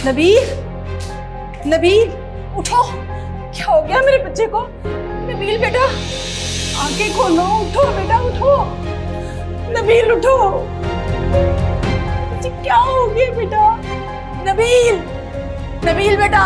नबील, नबील उठो, क्या हो गया मेरे बच्चे को? नबील बेटा आंखें खोलो, उठो बेटा उठो। नबील उठो, क्या हो गया बेटा? नबील, नबील बेटा।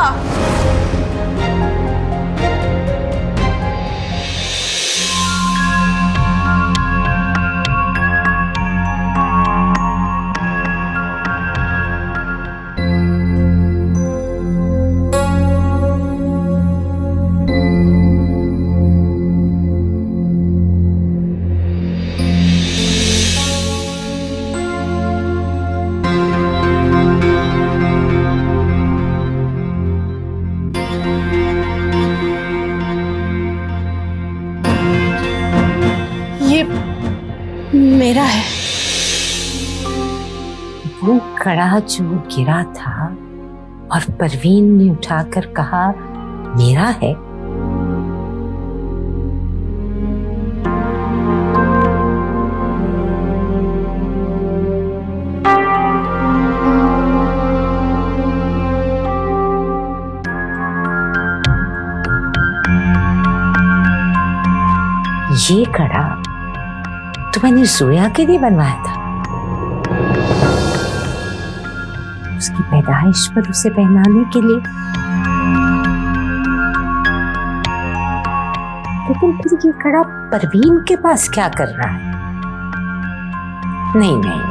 मेरा है। वो कड़ा जो गिरा था और परवीन ने उठाकर कहा मेरा है। ये कड़ा तो मैंने जोया के लिए बनवाया था। उसकी पैदाइश पर उसे पहनाने के लिए। लेकिन फिर ये कड़ा परवीन के पास क्या कर रहा है? नहीं नहीं,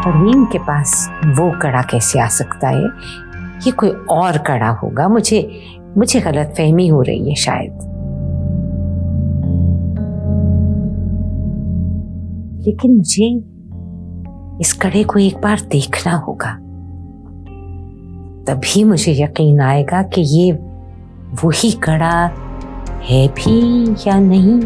परवीन के पास वो कड़ा कैसे आ सकता है? ये कोई और कड़ा होगा। मुझे गलतफहमी हो रही है शायद। लेकिन मुझे इस कड़े को एक बार देखना होगा, तभी मुझे यकीन आएगा कि ये वही कड़ा है भी या नहीं।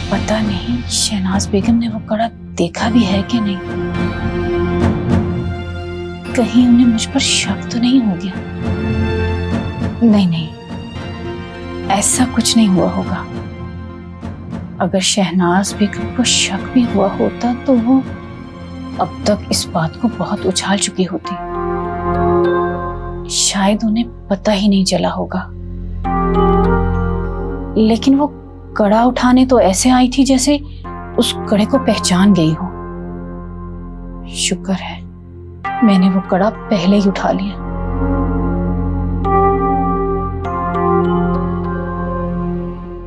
पता नहीं शहनाज बेगम ने वो कड़ा देखा भी है कि नहीं। कहीं उन्हें मुझ पर शक तो नहीं हो गया? नहीं नहीं, ऐसा कुछ नहीं हुआ होगा। अगर शहनाज बेगम को शक भी हुआ होता तो वो अब तक इस बात को बहुत उछाल चुकी होती। शायद उन्हें पता ही नहीं चला होगा। लेकिन वो कड़ा उठाने तो ऐसे आई थी जैसे उस कड़े को पहचान गई हो। शुक्र है मैंने वो कड़ा पहले ही उठा लिया।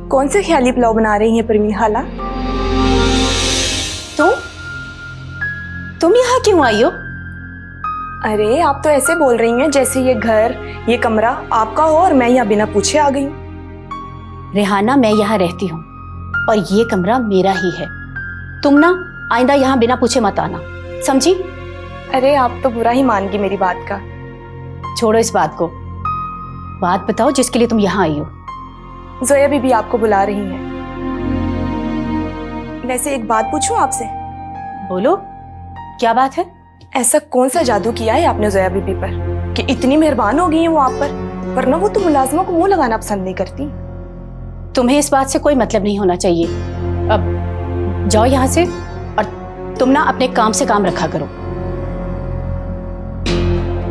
कौन से ख्याली पुलाव बना रही हैं परवीन खाला? तुम यहाँ क्यों आई हो? अरे आप तो ऐसे बोल रही हैं जैसे ये घर, ये कमरा आपका हो और मैं यहाँ बिना पूछे आ गई हूँ। रेहाना, मैं यहाँ रहती हूँ और ये कमरा मेरा ही है। तुम ना आइंदा यहाँ बिना पूछे मत आना, समझी? अरे आप तो बुरा ही मान गई मेरी बात का। छोड़ो इस बात को, बात बताओ जिसके लिए तुम यहाँ आई हो। जोया बीबी आपको बुला रही हैं। वैसे एक बात पूछूं आपसे? बोलो, क्या बात है? ऐसा कौन सा जादू किया है आपने जोया बीबी पर कि इतनी मेहरबान हो गई है वो आप पर? वरना वो तो मुलाजमों को मुंह लगाना पसंद नहीं करती। तुम्हें इस बात से कोई मतलब नहीं होना चाहिए। अब जाओ यहाँ से और तुम ना अपने काम से काम रखा करो।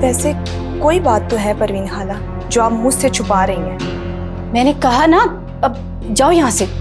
वैसे कोई बात तो है परवीन खाला जो आप मुझसे छुपा रही हैं। मैंने कहा ना, अब जाओ यहाँ से।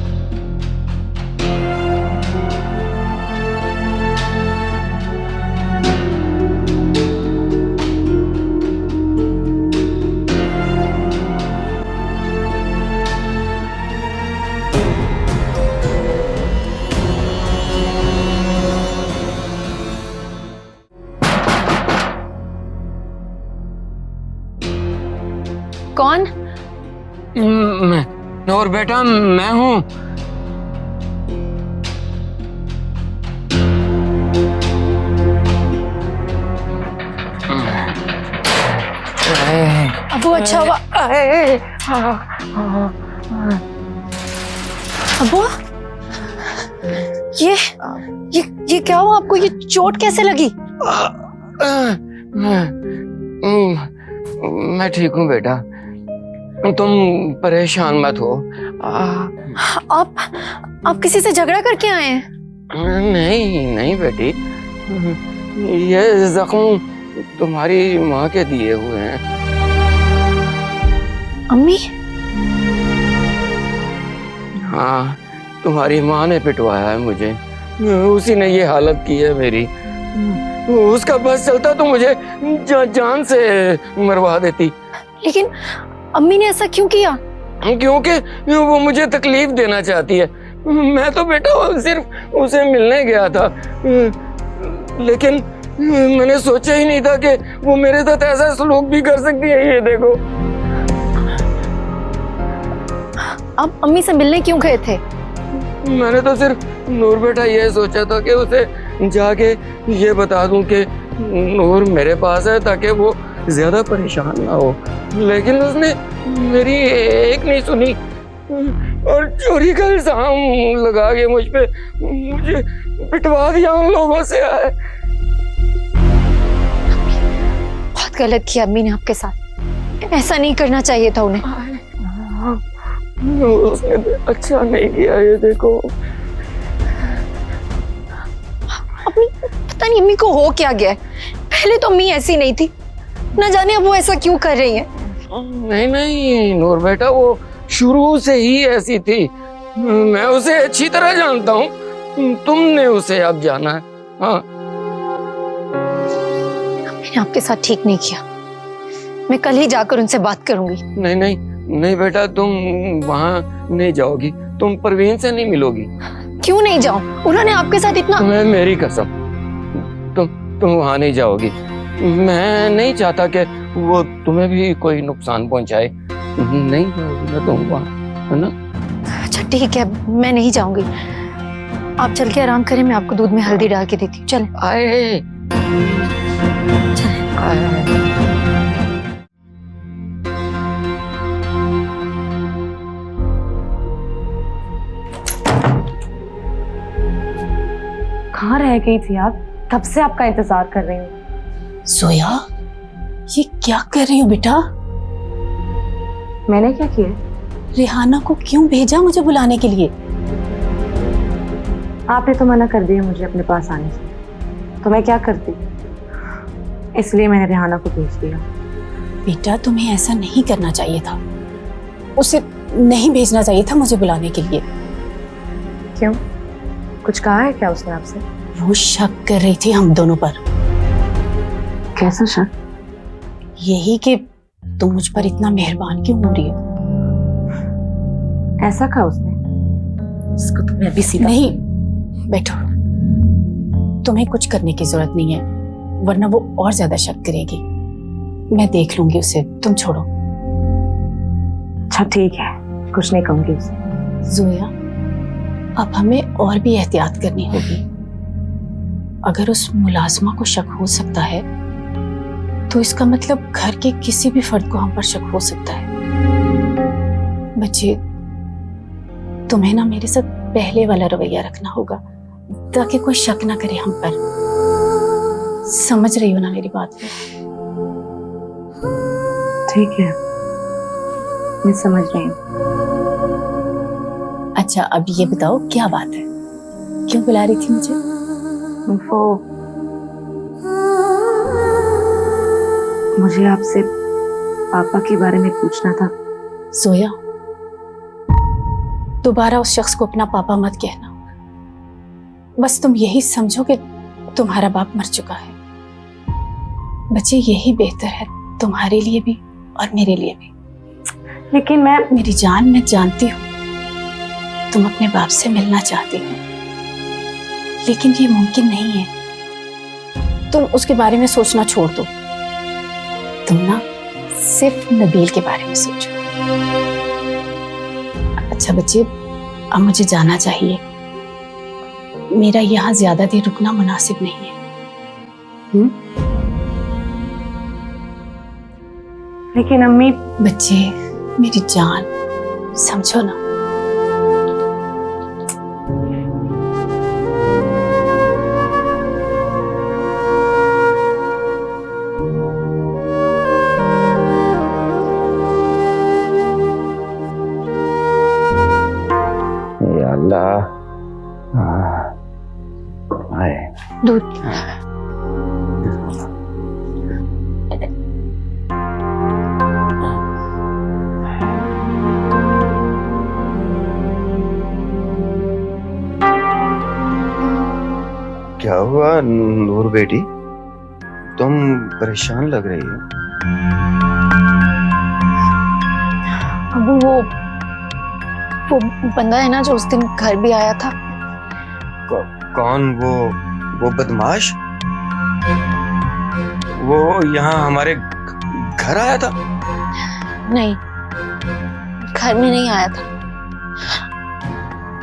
कौन? और बेटा मैं हूँ। अबू अच्छा हुआ। अबू, ये क्या हुआ आपको? ये चोट कैसे लगी? मैं ठीक हूँ बेटा, तुम परेशान मत हो। आप किसी से झगड़ा करके आए हैं? नहीं नहीं बेटी, ये जख्म तुम्हारी माँ के दिए हुए हैं। अम्मी? हाँ, तुम्हारी माँ ने पिटवाया है मुझे, उसी ने ये हालत की है मेरी। उसका बस चलता तो मुझे जान से मरवा देती। लेकिन अम्मी ने ऐसा क्यों किया? क्योंकि वो मुझे तकलीफ देना चाहती है। मैं तो बेटा सिर्फ उसे मिलने गया था, लेकिन मैंने सोचा ही नहीं था कि वो मेरे साथ ऐसा सलूक भी कर सकती है। ये देखो। आप अम्मी से मिलने क्यों गए थे? मैंने तो सिर्फ नूर बेटा ये सोचा था कि उसे जाके ये बता दूं कि नूर मेरे पास है, ताकि वो ज्यादा परेशान ना हो। लेकिन उसने मेरी एक नहीं सुनी और चोरी का इल्जाम लगा के मुझे पिटवा दिया उन लोगों से। बहुत गलत किया अम्मी ने आपके साथ, ऐसा नहीं करना चाहिए था उन्हें। उसने अच्छा नहीं किया। ये देखो अम्मी, पता नहीं अम्मी को हो क्या गया है। पहले तो अम्मी ऐसी नहीं थी, न जाने अब वो ऐसा क्यों कर रही है। नहीं नहीं नूर बेटा, वो शुरू से ही ऐसी थी। मैं उसे अच्छी तरह जानता हूँ, तुमने उसे अब जाना है। हाँ, मैंने आपके साथ ठीक नहीं किया, मैं कल ही जाकर उनसे बात करूंगी। नहीं नहीं नहीं बेटा, तुम वहाँ नहीं जाओगी, तुम परवीन से नहीं मिलोगी। क्यों नहीं जाऊं? उन्होंने आपके साथ इतना। मेरी कसम, तुम वहाँ नहीं जाओगी। मैं नहीं चाहता कि वो तुम्हें भी कोई नुकसान पहुंचाए। नहीं जाओगी ना तुम वहाँ, है ना? अच्छा ठीक है, मैं नहीं जाऊंगी। आप चल के आराम करें, मैं आपको दूध में हल्दी डाल के देती हूँ। चलें। आए कहाँ रह गई थी आप? कब से आपका इंतजार कर रही हूँ। जोया, ये क्या कर रही हो बेटा? मैंने क्या किया? रिहाना को क्यों भेजा मुझे बुलाने के लिए? आपने तो मना कर दिया मुझे अपने पास आने से, तो मैं क्या करती, इसलिए मैंने रिहाना को भेज दिया। बेटा तुम्हें ऐसा नहीं करना चाहिए था, उसे नहीं भेजना चाहिए था मुझे बुलाने के लिए। क्यों, कुछ कहा है क्या उसने आपसे? वो शक कर रही थी हम दोनों पर। कैसा शक? यही कि तुम मुझ पर इतना मेहरबान क्यों हो रही हो। ऐसा कहा उसने? इसको तो मैं भी सीधा। नहीं, बैठो, तुम्हें कुछ करने की जरूरत नहीं है, वरना वो और ज्यादा शक करेगी। मैं देख लूंगी उसे, तुम छोड़ो। अच्छा ठीक है, कुछ नहीं कहूंगी उसे। जोया, अब हमें और भी एहतियात करनी होगी। अगर उस मुलाजमा को शक हो सकता है, तो इसका मतलब घर के किसी भी फर्द को हम पर शक हो सकता है। बच्चे, तुम्हें ना मेरे साथ पहले वाला रवैया रखना होगा, ताकि कोई शक ना करे हम पर। समझ रही हो ना मेरी बात? ठीक है, मैं समझ रही हूँ। अच्छा, अब ये बताओ क्या बात है, क्यों बुला रही थी मुझे? वो मुझे आपसे पापा के बारे में पूछना था। जोया, दोबारा उस शख्स को अपना पापा मत कहना। बस तुम यही समझो कि तुम्हारा बाप मर चुका है। बच्चे, यही बेहतर है तुम्हारे लिए भी और मेरे लिए भी। लेकिन मेरी जान, मैं जानती हूँ तुम अपने बाप से मिलना चाहती हो, लेकिन ये मुमकिन नहीं है। तुम उसके बारे में सोचना छोड़ दो, तुम ना सिर्फ नबील के बारे में सोचो। अच्छा बच्चे, अब मुझे जाना चाहिए, मेरा यहाँ ज्यादा देर रुकना मुनासिब नहीं है। लेकिन अम्मी। बच्चे, मेरी जान, समझो ना। या अल्लाह। आए दूध। क्या हुआ नूर बेटी, तुम परेशान लग रही हो। अबू वो बंदा है ना जो उस दिन घर भी आया था। कौन? वो बदमाश? वो यहाँ हमारे घर आया था? नहीं, घर में नहीं आया था।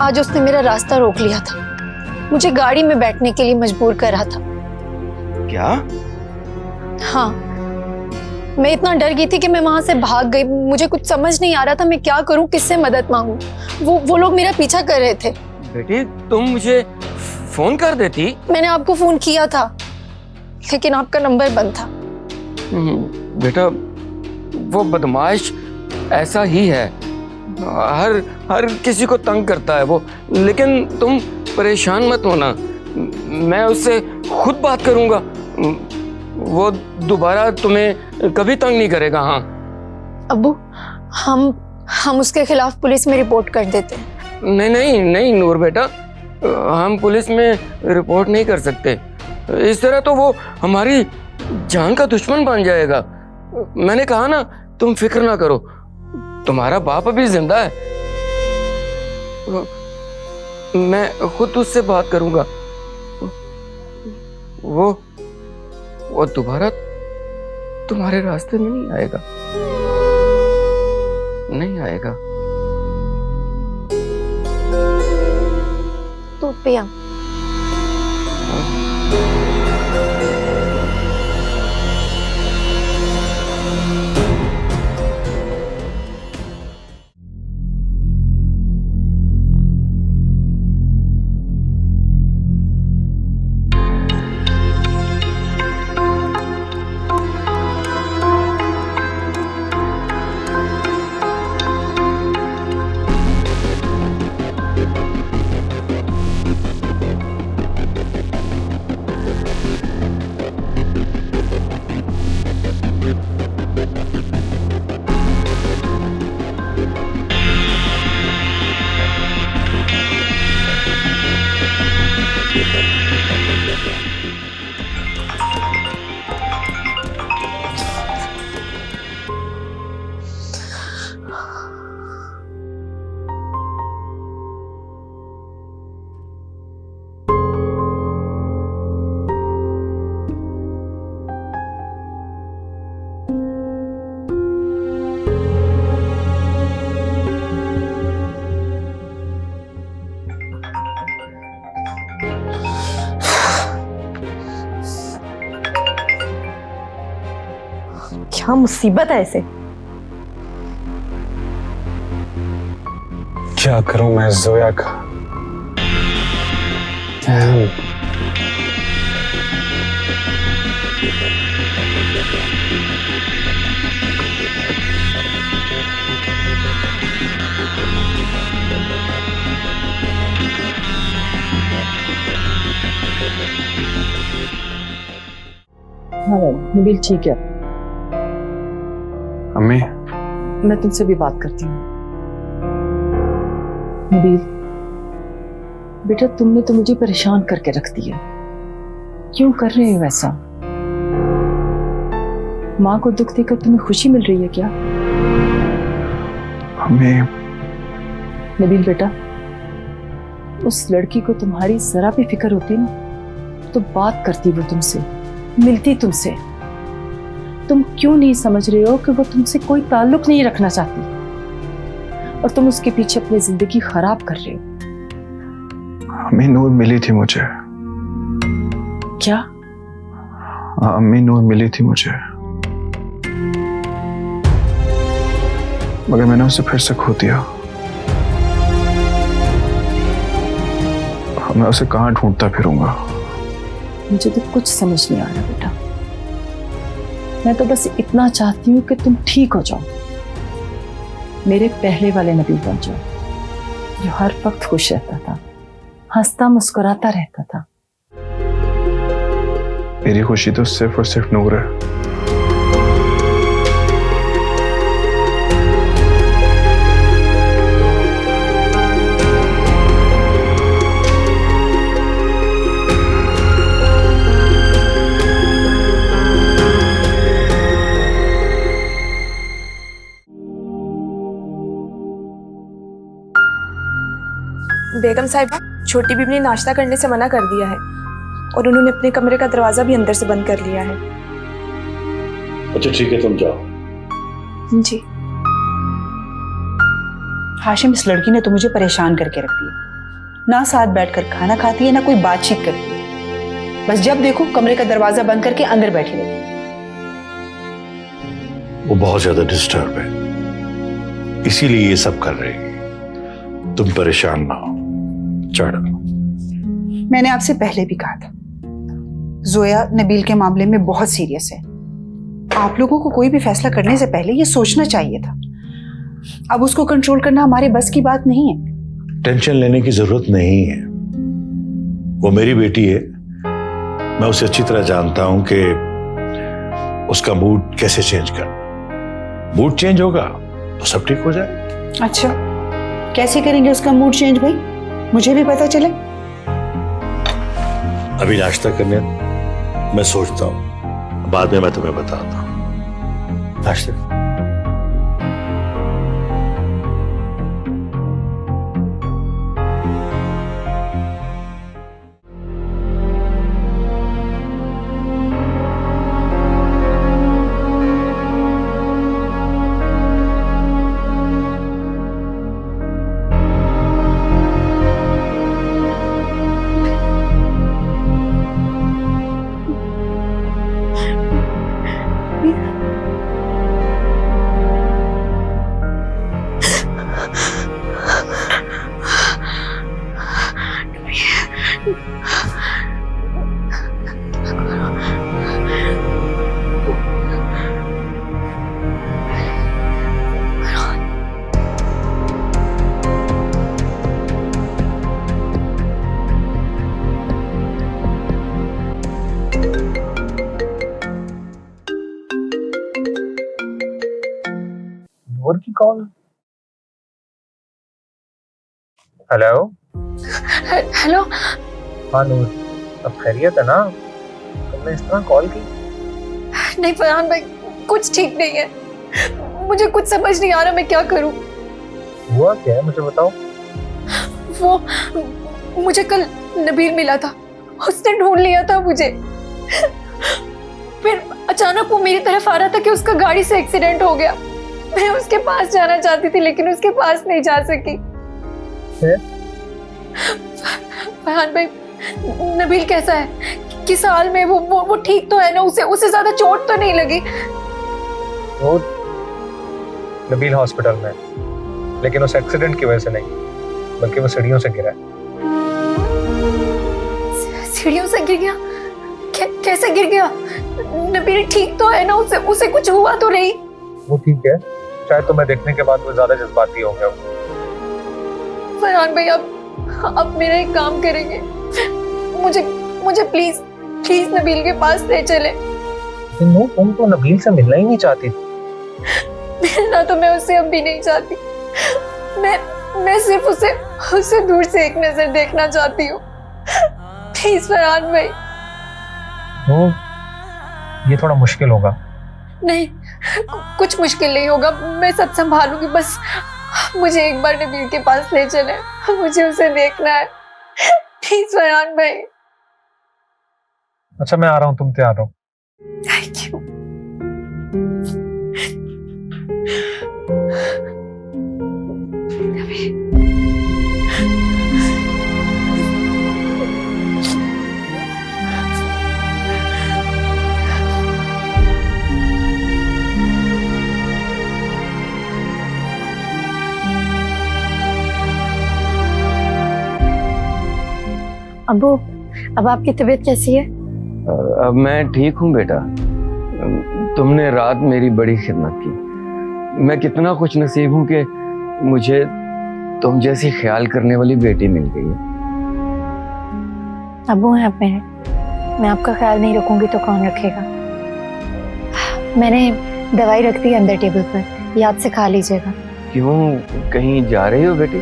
आज उसने मेरा रास्ता रोक लिया था, मुझे गाड़ी में बैठने के लिए मजबूर कर रहा था। क्या? हाँ, मैं इतना डर गई थी कि मैं वहां से भाग गई। मुझे कुछ समझ नहीं आ रहा था मैं क्या करूं, किससे मदद मांगूं। वो लोग मेरा पीछा कर रहे थे। बेटी तुम मुझे फोन कर देती। मैंने आपको फोन किया था लेकिन आपका नंबर बंद था। बेटा वो बदमाश ऐसा ही है, हर किसी को तंग करता है वो। लेकिन तुम परेशान मत होना, मैं उससे खुद बात करूंगा। वो दोबारा तुम्हें कभी तंग नहीं करेगा। हाँ अब्बू, हम उसके खिलाफ पुलिस में रिपोर्ट कर देते हैं। नहीं नूर बेटा, हम पुलिस में रिपोर्ट नहीं कर सकते। इस तरह तो वो हमारी जान का दुश्मन बन जाएगा। मैंने कहा ना, तुम फिक्र ना करो, तुम्हारा बाप अभी जिंदा है। मैं खुद उससे बात करूंगा। वो दोबारा तुम्हारे रास्ते में नहीं आएगा, नहीं आएगा। तो पिया क्या मुसीबत है इसे। क्या करूं मैं जोया का? हाँ नबील ठीक है, अम्मी मैं तुमसे भी बात करती हूँ। नबील बेटा, तुमने तो मुझे परेशान करके रख दिया। क्यों कर रहे हो ऐसा? माँ को दुख देकर तुम्हें खुशी मिल रही है क्या? अम्मी नबील बेटा, उस लड़की को तुम्हारी जरा भी फिक्र होती ना तो बात करती वो तुमसे, मिलती तुमसे। तुम क्यों नहीं समझ रहे हो कि वो तुमसे कोई ताल्लुक नहीं रखना चाहती और तुम उसके पीछे अपनी जिंदगी खराब कर रहे हो। अम्मी नूर मिली थी मुझे। क्या? अम्मी नूर मिली थी मुझे, मगर मैंने उसे फिर से खो दिया। अब मैं उसे कहाँ ढूंढता फिरूंगा? मुझे तो कुछ समझ नहीं आ रहा बेटा। मैं तो बस इतना चाहती हूँ कि तुम ठीक हो जाओ, मेरे पहले वाले नबील बन जाओ, जो हर वक्त खुश रहता था, हंसता मुस्कुराता रहता था। मेरी खुशी तो सिर्फ और सिर्फ नूर है। बेगम साहिबा, छोटी बीबी ने नाश्ता करने से मना कर दिया है और उन्होंने अपने कमरे का दरवाजा भी अंदर से बंद कर लिया है। अच्छा ठीक है, तुम जाओ। जी। हाशिम, इस लड़की ने तो मुझे परेशान करके रख दिया। ना साथ बैठकर खाना खाती है, ना कोई बातचीत करती है। बस जब देखो कमरे का दरवाजा बंद करके अंदर बैठी रहती है। वो बहुत ज्यादा डिस्टर्ब है, इसीलिए ये सब कर रही है। तुम परेशान ना हो, चढ़ो। मैंने आपसे पहले भी कहा था, जोया नबील के मामले में बहुत सीरियस है। आप लोगों को कोई भी फैसला करने से पहले ये सोचना चाहिए था। अब उसको कंट्रोल करना हमारे बस की बात नहीं है। टेंशन लेने की जरूरत नहीं है, वो मेरी बेटी है। मैं उसे अच्छी तरह जानता हूं कि उसका मूड कैसे चेंज करना। मूड चेंज होगा तो सब ठीक हो जाए। अच्छा, कैसे करेंगे उसका मूड चेंज भाई? मुझे भी पता चले। अभी नाश्ता करने मैं सोचता हूं, बाद में मैं तुम्हें बताता हूं। नाश्ता नूर की कॉल। हेलो। हेलो। हाँ नूर, अब खैरियत है ना? तुमने इस तरह कॉल की? नहीं फरहान भाई, कुछ ठीक नहीं है। मुझे कुछ समझ नहीं आ रहा मैं क्या करूं। हुआ क्या है, मुझे बताओ। वो मुझे कल नबील मिला था, उसने ढूंढ लिया था मुझे। फिर अचानक वो मेरी तरफ आ रहा था कि उसका गाड़ी से एक्सीडेंट हो गया। मैं उसके पास जाना चाहती थी लेकिन उसके पास नहीं जा सकी। फरहान भाई, नबील कैसा है? किस हाल में? वो ठीक तो है ना? उसे ज्यादा चोट तो नहीं लगी? वो नबील हॉस्पिटल में, लेकिन उस एक्सीडेंट की वजह से नहीं, बल्कि वो सीढ़ियों से गिरा है। सीढ़ियों से गिर गया? कैसे गिर गया? नबील ठीक तो है ना? उसे कुछ हुआ तो नहीं? वो ठीक है, शायद तुम्हें देखने के बाद वो ज्यादा जज्बाती हो गया। फरहान भाई, अब मेरा एक काम करेंगे, मुझे प्लीज नबील के पास ले चले। तुम तो नबील से मिलना ही नहीं चाहती। मिलना तो मैं उससे अब भी नहीं चाहती। मैं सिर्फ उसे दूर से एक नजर देखना चाहती हूँ। प्लीज फरहान भाई। तो ये थोड़ा मुश्किल होगा। नहीं, कुछ मुश्किल नहीं होगा, मैं सब संभालूंगी। बस मुझे एक बार नबील के पास ले चले, मुझे उसे देखना है। प्लीज फरहान भाई। अच्छा मैं आ रहा हूँ, तुम तैयार रहो। Thank you. अबू, अब आपकी तबीयत कैसी है? अब मैं ठीक हूँ बेटा। तुमने रात मेरी बड़ी खिदमत की। मैं कितना खुश नसीब हूँ कि मुझे तुम जैसी ख्याल करने वाली बेटी मिल गई है। अबू हैं आप मेरे, मैं आपका ख्याल नहीं रखूंगी तो कौन रखेगा? मैंने दवाई रख दी अंदर टेबल पर, याद से खा लीजिएगा। क्यों, कहीं जा रही हो बेटी?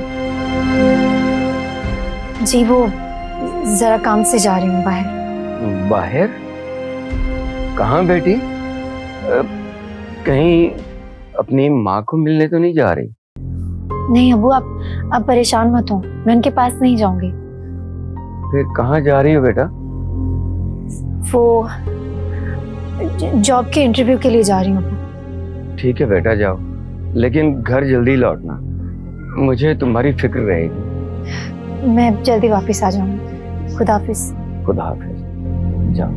जी वो जरा काम से जा रही हूँ बाहर। बाहर? कहाँ बेटी? कहीं अपनी माँ को मिलने तो नहीं जा रही? नहीं अबू, आप परेशान मत हो, मैं उनके पास नहीं जाऊंगी। फिर कहाँ जा रही हो बेटा? वो जॉब के इंटरव्यू के लिए जा रही हूँ। ठीक है बेटा, जाओ, लेकिन घर जल्दी लौटना, मुझे तुम्हारी फिक्र रहेगी। मैं जल्दी वापस आ जाऊंगी। खुदा हाफिज। खुदा हाफिज, जाओ।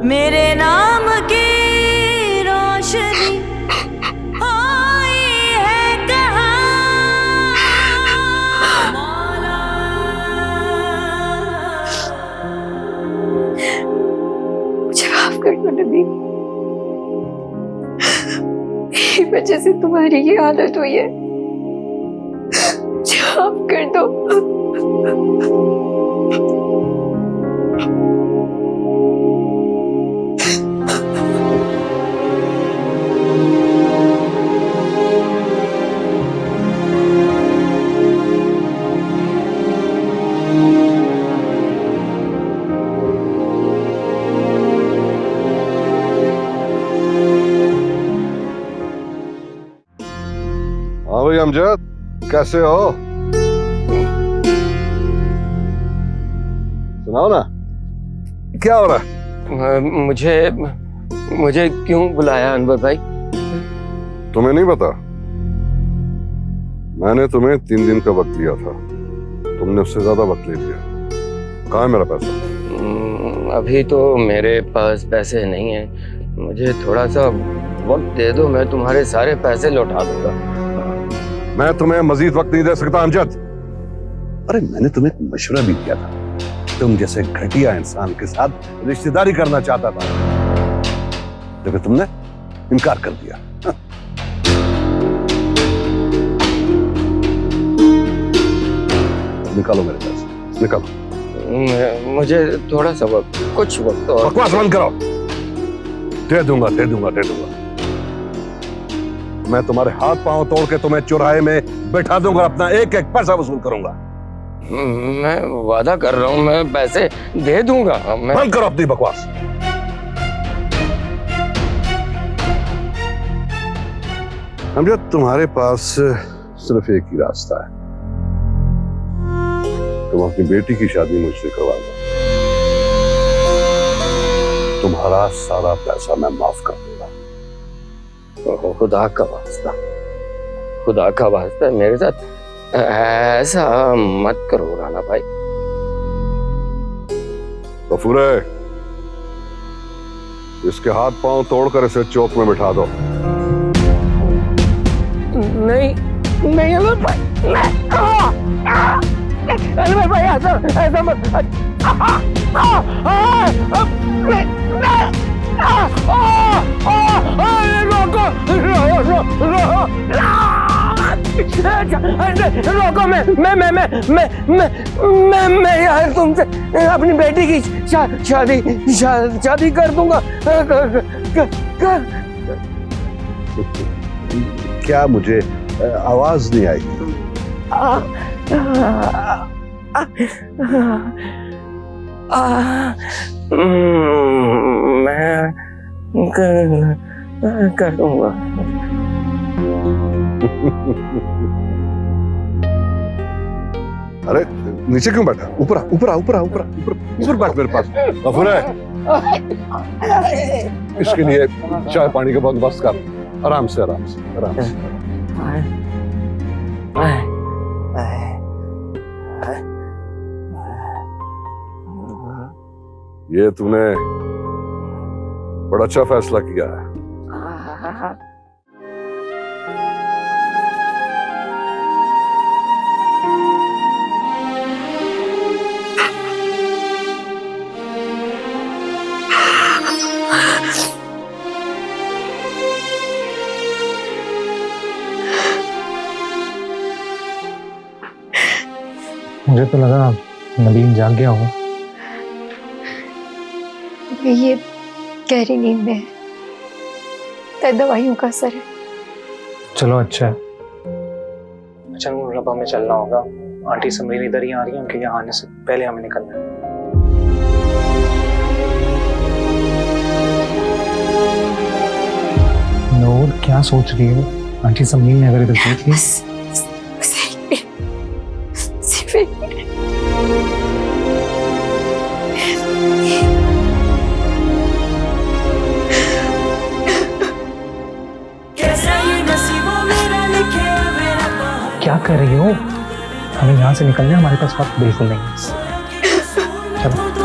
मेरे नाम की रोशनी आई है कहाँ मौला। मुझे माफ कर दो नबी, मेरी वजह से तुम्हारी ये हालत हुई है। मुझे माफ कर दो। हाँ भाई अमजद, कैसे हो? सुनाओ ना, क्या हो रहा है? मुझे क्यों बुलाया अनवर भाई? तुम्हें नहीं पता? मैंने तुम्हें 3 दिन का वक्त दिया था, तुमने उससे ज्यादा वक्त ले लिया। कहाँ है मेरा पैसा? अभी तो मेरे पास पैसे नहीं है, मुझे थोड़ा सा वक्त दे दो, मैं तुम्हारे सारे पैसे लौटा दूंगा। मैं तुम्हें मजीद वक्त नहीं दे सकता अमजद। अरे मैंने तुम्हें एक मशवरा भी दिया था, तुम जैसे घटिया इंसान के साथ रिश्तेदारी करना चाहता था, लेकिन तुमने इनकार कर दिया। निकालो मेरे पैसे, निकालो। मुझे थोड़ा सा वक्त, कुछ वक्त और। बकवास बंद करो। दे दूंगा, दे दूंगा, दे दूंगा। मैं तुम्हारे हाथ पांव तोड़ के तुम्हें चौराहे में बैठा दूंगा, अपना एक एक पैसा वसूल करूंगा। मैं वादा कर रहा हूँ, मैं पैसे दे दूंगा। बंद करो अपनी बकवास। अमजद, तुम्हारे पास सिर्फ एक ही रास्ता है, तुम अपनी बेटी की शादी मुझसे करवा दो, तुम्हारा सारा पैसा मैं माफ कर दूंगा। खुदा का वास्ता, खुदा का वास्ता, मेरे साथ ऐसा मत करो राना भाई। गफूरे, इसके हाथ पांव तोड़कर इसे चौक में बिठा दो। नहीं नहीं अनवर भाई, अनवर भाई ऐसा मत। रोको, मैं यार तुमसे अपनी बेटी की शादी कर दूंगा। क्या? मुझे आवाज नहीं आई। मैं कर दूंगा। अरे नीचे क्यों बैठा? ऊपर ऊपर बैठ मेरे पास। गफूर है, इसके लिए चाय पानी का बंदोबस्त कर। आराम से। ये तूने बड़ा अच्छा फैसला किया है। मुझे तो लगा नबील जाग गया होगा। ये गहरी नींद में है, शायद दवाइयों का असर है। चलो अच्छा है। अच्छा रबा में चलना होगा। आंटी समरीन इधर ही आ रही है, उनके यहाँ आने से पहले हमें निकलना है। नूर क्या सोच रही हो? आंटी समरीन ने अगर इधर देख ली। क्या कर रही हो? हमें यहाँ से निकलना है, हमारे पास वक्त बिल्कुल नहीं है। चलो।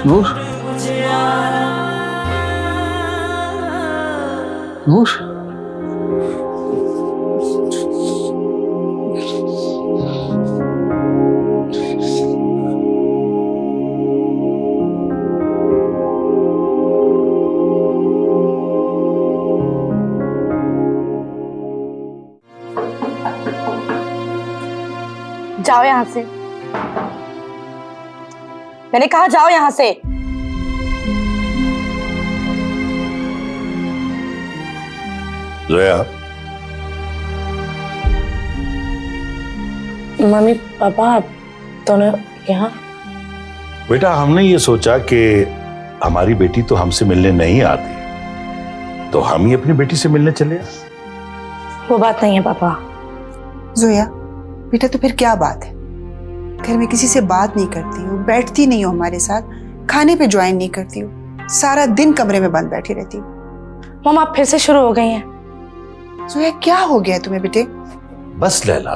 नूर, नूर, जाओ यहाँ से। मैंने कहा जाओ यहाँ से। जोया, मम्मी पापा आप दोनों यहाँ? बेटा हमने ये सोचा कि हमारी बेटी तो हमसे मिलने नहीं आती, तो हम ही अपनी बेटी से मिलने चले। वो बात नहीं है पापा। जोया बेटा, तो फिर क्या बात है? घर में किसी से बात नहीं करती हो, बैठती नहीं हो हमारे साथ, खाने पे ज्वाइन नहीं करती हो, सारा दिन कमरे में बंद बैठी रहती हो। मम आप फिर से शुरू हो गई हैं। जोया क्या हो गया तुम्हें बेटे? बस लैला,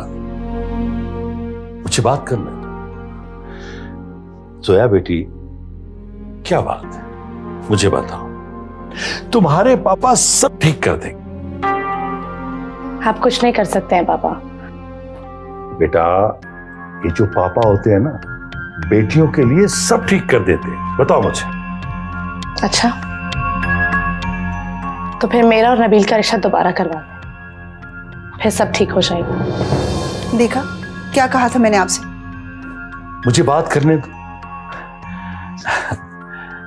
मुझे बात करना है। जोया बेटी, क्या बात है? मुझे बताओ। तुम्हारे पापा सब ठीक कर देंगे। आप कुछ नहीं कर सकते हैं पापा। बेटा, ये जो पापा होते हैं ना, बेटियों के लिए सब ठीक कर देते हैं। बताओ मुझे। अच्छा, तो फिर मेरा और नबील का रिश्ता दोबारा करवा दें, फिर सब ठीक हो जाएगा। देखा क्या कहा था मैंने आपसे? मुझे बात करने दो।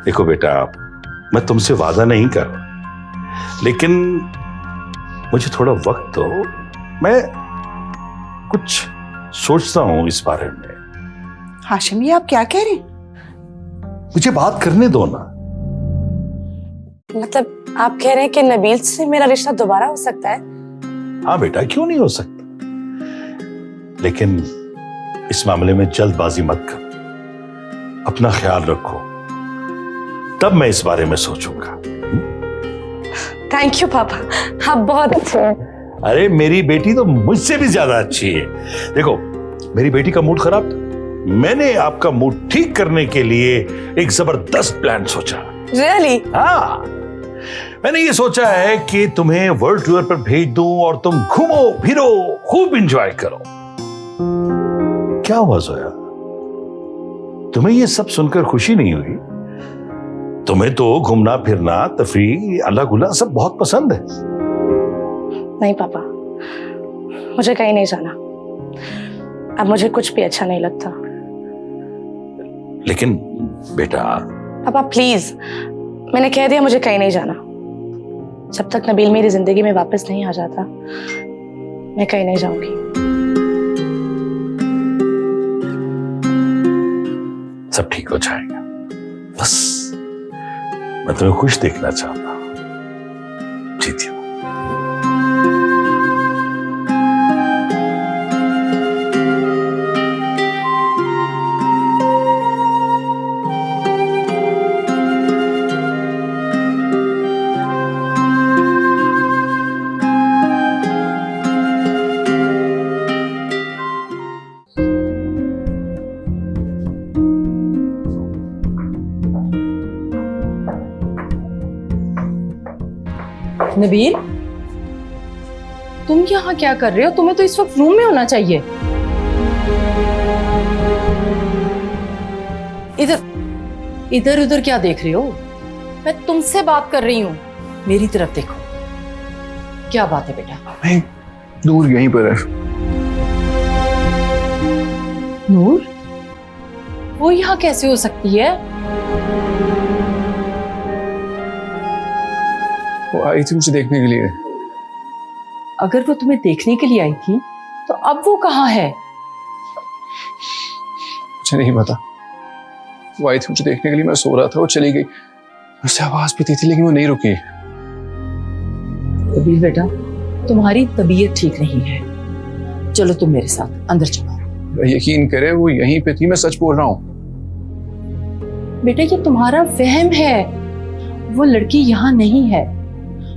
देखो बेटा, मैं तुमसे वादा नहीं कर रहा, लेकिन मुझे थोड़ा वक्त दो। मैं कुछ सोचता हूं इस बारे में। हाशिम, ये आप क्या कह रहे हैं? मुझे बात करने दो ना। मतलब आप कह रहे हैं कि नबील से मेरा रिश्ता दोबारा हो सकता है? हाँ बेटा, क्यों नहीं हो सकता, लेकिन इस मामले में जल्दबाजी मत करो, अपना ख्याल रखो, तब मैं इस बारे में सोचूंगा। थैंक यू पापा, आप बहुत अच्छे हैं। अरे मेरी बेटी तो मुझसे भी ज्यादा अच्छी है। देखो, मेरी बेटी का मूड खराब था, मैंने आपका मूड ठीक करने के लिए एक जबरदस्त प्लान सोचा। रियली? हाँ, मैंने ये सोचा है कि तुम्हें वर्ल्ड टूर पर भेज दूं और तुम घूमो फिरो, खूब एंजॉय करो। क्या हुआ जोया, तुम्हें ये सब सुनकर खुशी नहीं हुई? तुम्हें तो घूमना फिरना, तफरीह, अल्लाह गुल्ला सब बहुत पसंद है। नहीं पापा, मुझे कहीं नहीं जाना। अब मुझे कुछ भी अच्छा नहीं लगता। लेकिन बेटा। पापा प्लीज, मैंने कह दिया मुझे कहीं नहीं जाना। जब तक नबील मेरी जिंदगी में वापस नहीं आ जाता, मैं कहीं नहीं जाऊंगी। सब ठीक हो जाएगा, बस मैं तुम्हें खुश देखना चाहता हूं। जीती हो। नबील, तुम यहाँ क्या कर रहे हो? तुम्हें तो इस वक्त रूम में होना चाहिए। इधर इधर उधर क्या देख रहे हो? मैं तुमसे बात कर रही हूँ, मेरी तरफ देखो। क्या बात है बेटा? नहीं, दूर यहीं पर है। नूर, वो यहाँ कैसे हो सकती है? वो आई थी मुझे देखने के लिए। अगर वो तुम्हें देखने के लिए आई थी, तो अब वो कहाँ है? मुझे नहीं पता। वो आई थी मुझे देखने के लिए, मैं सो रहा था, वो चली गई। उससे आवाज भी दी थी लेकिन वो नहीं रुकी। नबील बेटा, तुम्हारी तबीयत ठीक नहीं है, चलो तुम मेरे साथ अंदर चलो। यकीन करे, वो यहीं पे थी, मैं सच बोल रहा हूँ। बेटा, ये तुम्हारा वहम है। वो लड़की यहाँ नहीं है,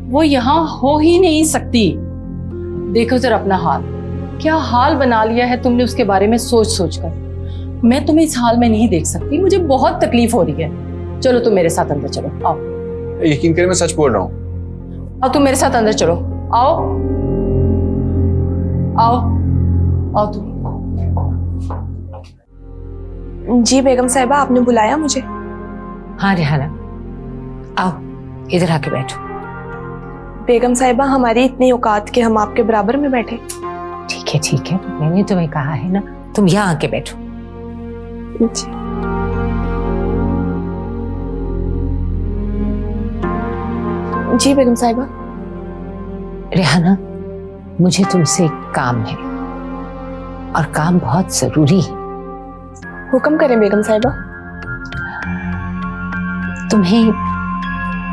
वो यहाँ हो ही नहीं सकती। देखो जरा अपना हाल, क्या हाल बना लिया है तुमने उसके बारे में सोच सोच कर। मैं तुम्हें इस हाल में नहीं देख सकती, मुझे बहुत तकलीफ हो रही है। चलो तुम मेरे साथ अंदर चलो, आओ। यकीन करे, मैं सच बोल रहा हूँ। आओ तुम मेरे साथ अंदर चलो, आओ आओ आओ तुम। जी बेगम साहिबा, आपने बुलाया मुझे? हाँ रेहाना, आओ इधर आके बैठो। बेगम साहिबा, हमारी इतनी औकात के हम आपके बराबर में बैठे। ठीक है, मैंने तुम्हें कहा है ना, तुम यहाँ आके बैठो। जी बेगम साहिबा। रेहाना, मुझे तुमसे एक काम है और काम बहुत जरूरी है। हुक्म करें बेगम साहिबा। तुम्हें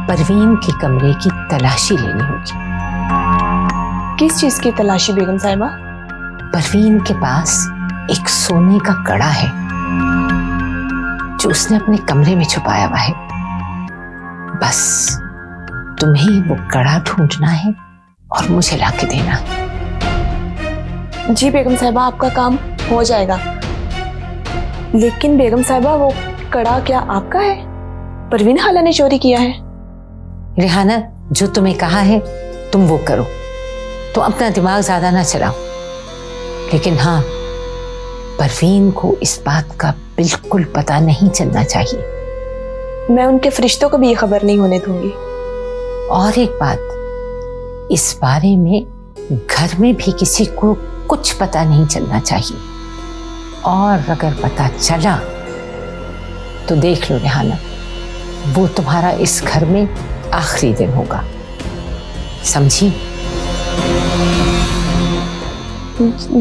परवीन के कमरे की तलाशी लेनी होगी। किस चीज की तलाशी बेगम साहिबा? परवीन के पास एक सोने का कड़ा है जो उसने अपने कमरे में छुपाया हुआ है। बस तुम्हें वो कड़ा ढूंढना है और मुझे लाके देना है। जी बेगम साहिबा, आपका काम हो जाएगा। लेकिन बेगम साहिबा, वो कड़ा क्या आपका है? परवीन खाला ने चोरी किया है। रेहाना, जो तुम्हें कहा है तुम वो करो, तो अपना दिमाग ज्यादा ना चलाओ। लेकिन हाँ, परवीन को इस बात का बिल्कुल पता नहीं चलना चाहिए। मैं उनके फरिश्तों को भी ये खबर नहीं होने दूंगी। और एक बात, इस बारे में घर में भी किसी को कुछ पता नहीं चलना चाहिए। और अगर पता चला तो देख लो रेहाना, वो तुम्हारा इस घर में आखिरी दिन होगा, समझी?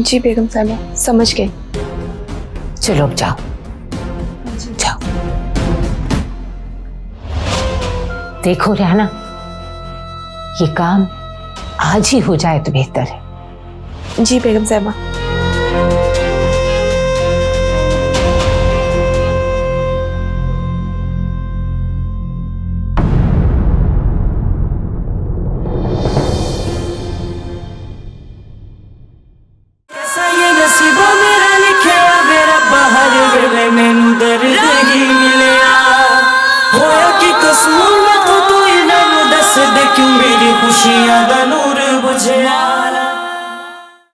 जी बेगम साहिबा, समझ गए। चलो अब जाओ जाओ। देखो रेहाना, ये काम आज ही हो जाए तो बेहतर है। जी बेगम साहिबा। खुशियां दा नूर बुझया